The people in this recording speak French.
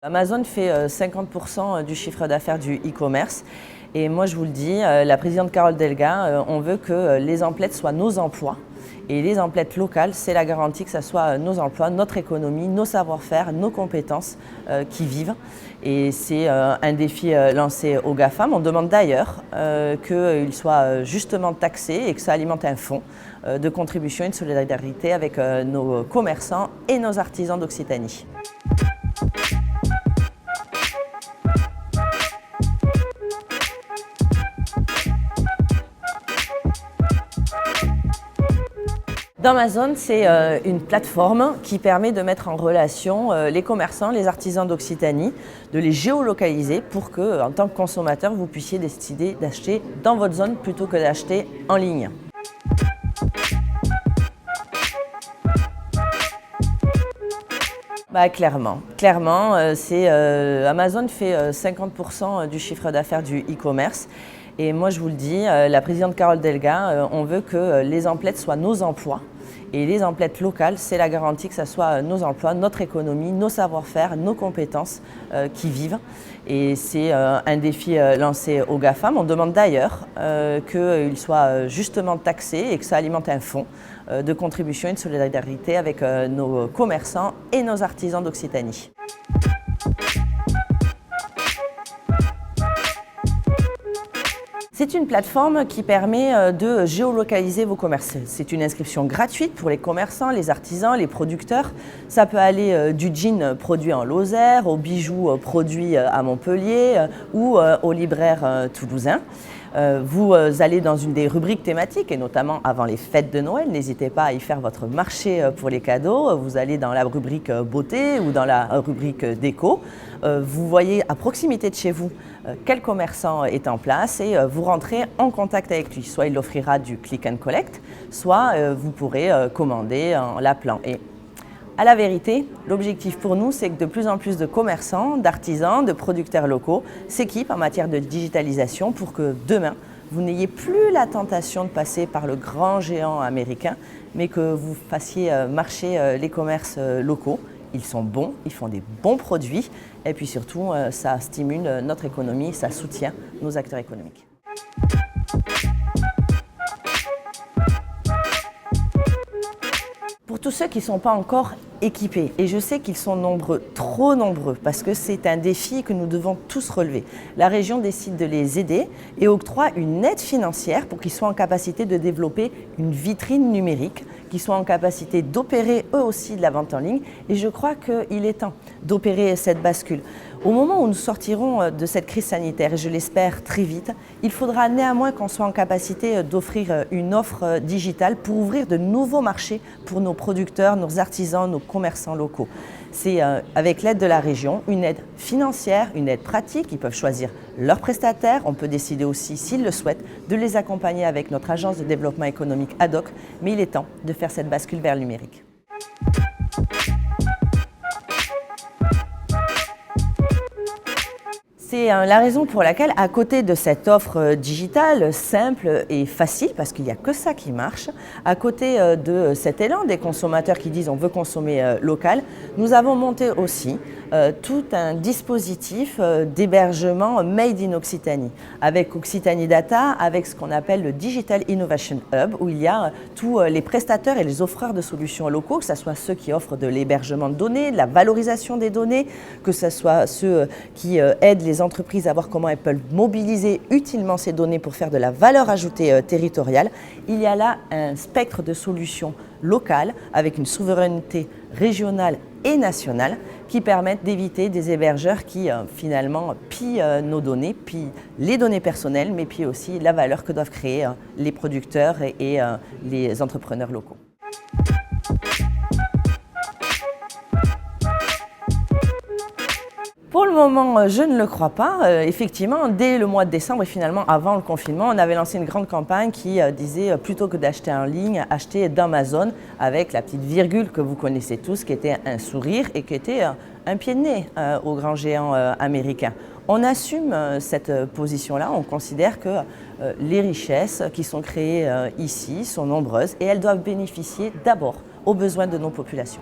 Amazon fait 50% du chiffre d'affaires du e-commerce et moi je vous le dis, la présidente Carole Delga, on veut que les emplettes soient nos emplois et les emplettes locales, c'est la garantie que ce soit nos emplois, notre économie, nos savoir-faire, nos compétences qui vivent. Et c'est un défi lancé aux GAFAM. On demande d'ailleurs qu'ils soient justement taxés et que ça alimente un fonds de contribution et de solidarité avec nos commerçants et nos artisans d'Occitanie. Damazon, c'est une plateforme qui permet de mettre en relation les commerçants, les artisans d'Occitanie, de les géolocaliser pour que, en tant que consommateur, vous puissiez décider d'acheter dans votre zone plutôt que d'acheter en ligne. Clairement, Amazon fait 50% du chiffre d'affaires du e-commerce. Et moi je vous le dis, la présidente Carole Delga, on veut que les emplettes soient nos emplois. Et les emplettes locales, c'est la garantie que ce soit nos emplois, notre économie, nos savoir-faire, nos compétences qui vivent. Et c'est un défi lancé aux GAFAM. On demande d'ailleurs qu'ils soient justement taxés et que ça alimente un fonds de contribution et de solidarité avec nos commerçants et nos artisans d'Occitanie. C'est une plateforme qui permet de géolocaliser vos commerces. C'est une inscription gratuite pour les commerçants, les artisans, les producteurs. Ça peut aller du jean produit en Lozère, aux bijoux produits à Montpellier ou aux libraires toulousains. Vous allez dans une des rubriques thématiques et notamment avant les fêtes de Noël, n'hésitez pas à y faire votre marché pour les cadeaux. Vous allez dans la rubrique beauté ou dans la rubrique déco. Vous voyez à proximité de chez vous quel commerçant est en place et vous rentrez en contact avec lui. Soit il offrira du click and collect, soit vous pourrez commander en l'appelant. Et à la vérité, l'objectif pour nous, c'est que de plus en plus de commerçants, d'artisans, de producteurs locaux s'équipent en matière de digitalisation pour que demain, vous n'ayez plus la tentation de passer par le grand géant américain, mais que vous fassiez marcher les commerces locaux. Ils sont bons, ils font des bons produits et puis surtout, ça stimule notre économie, ça soutient nos acteurs économiques. Pour tous ceux qui ne sont pas encore équipés, et je sais qu'ils sont nombreux, trop nombreux, parce que c'est un défi que nous devons tous relever. La région décide de les aider et octroie une aide financière pour qu'ils soient en capacité de développer une vitrine numérique, qu'ils soient en capacité d'opérer eux aussi de la vente en ligne. Et je crois qu'il est temps d'opérer cette bascule. Au moment où nous sortirons de cette crise sanitaire, et je l'espère très vite, il faudra néanmoins qu'on soit en capacité d'offrir une offre digitale pour ouvrir de nouveaux marchés pour nos producteurs, nos artisans, nos commerçants locaux. C'est avec l'aide de la région, une aide financière, une aide pratique. Ils peuvent choisir leurs prestataires. On peut décider aussi, s'ils le souhaitent, de les accompagner avec notre agence de développement économique ad hoc. Mais il est temps de faire cette bascule vers le numérique. C'est la raison pour laquelle, à côté de cette offre digitale simple et facile, parce qu'il n'y a que ça qui marche, à côté de cet élan des consommateurs qui disent on veut consommer local, nous avons monté aussi tout un dispositif d'hébergement Made in Occitanie, avec Occitanie Data, avec ce qu'on appelle le Digital Innovation Hub, où il y a tous les prestataires et les offreurs de solutions locaux, que ce soit ceux qui offrent de l'hébergement de données, de la valorisation des données, que ce soit ceux qui aident les entreprises à voir comment elles peuvent mobiliser utilement ces données pour faire de la valeur ajoutée territoriale. Il y a là un spectre de solutions locales avec une souveraineté régionale et nationale qui permettent d'éviter des hébergeurs qui finalement pillent nos données, pillent les données personnelles, mais pillent aussi la valeur que doivent créer les producteurs et les entrepreneurs locaux. Pour le moment, je ne le crois pas. Effectivement, dès le mois de décembre et finalement avant le confinement, on avait lancé une grande campagne qui disait plutôt que d'acheter en ligne, acheter d'Amazon avec la petite virgule que vous connaissez tous, qui était un sourire et qui était un pied de nez au grand géant américain. On assume cette position-là, on considère que les richesses qui sont créées ici sont nombreuses et elles doivent bénéficier d'abord aux besoins de nos populations.